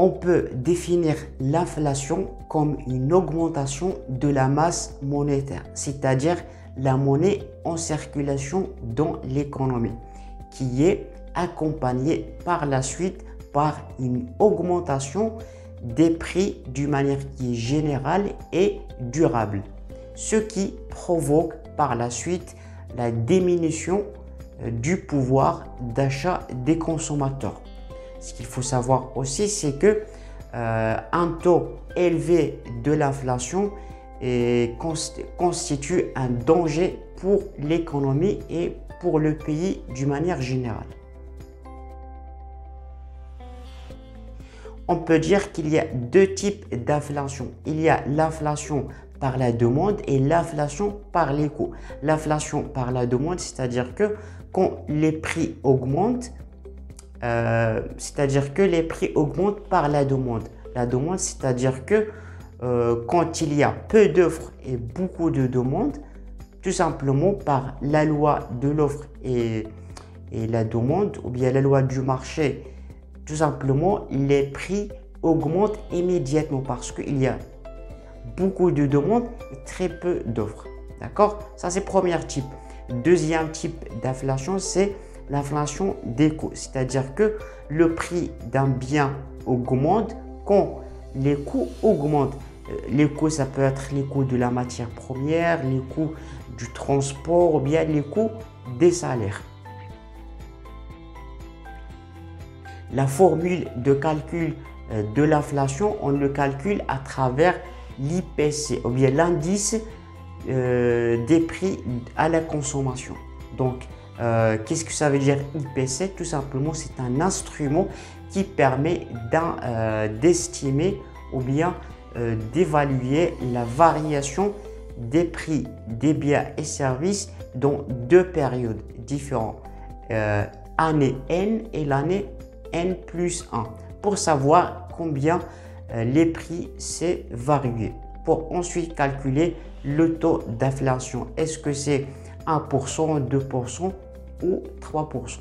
On peut définir l'inflation comme une augmentation de la masse monétaire, c'est-à-dire la monnaie en circulation dans l'économie, qui est accompagnée par la suite par une augmentation des prix d'une manière qui est générale et durable, ce qui provoque par la suite la diminution du pouvoir d'achat des consommateurs. Ce qu'il faut savoir aussi, c'est que un taux élevé de l'inflation constitue un danger pour l'économie et pour le pays d'une manière générale. On peut dire qu'il y a deux types d'inflation. Il y a l'inflation par la demande et l'inflation par les coûts. L'inflation par la demande, c'est-à-dire que quand les prix augmentent, par la demande. La demande, c'est-à-dire que quand il y a peu d'offres et beaucoup de demandes, tout simplement par la loi de l'offre et la demande, ou bien la loi du marché, tout simplement, les prix augmentent immédiatement parce qu'il y a beaucoup de demandes et très peu d'offres. D'accord? Ça, c'est le premier type. Deuxième type d'inflation, c'est l'inflation des coûts. C'est-à-dire que le prix d'un bien augmente quand les coûts augmentent. Les coûts, ça peut être les coûts de la matière première, les coûts du transport ou bien les coûts des salaires. La formule de calcul de l'inflation, on le calcule à travers l'IPC ou bien l'indice des prix à la consommation. Donc, qu'est-ce que ça veut dire IPC? Tout simplement, c'est un instrument qui permet d'estimer ou bien d'évaluer la variation des prix des biens et services dans deux périodes différentes, année N et l'année N plus 1, pour savoir combien les prix s'est varié, pour ensuite calculer le taux d'inflation. Est-ce que c'est 1%, 2% ou 3%?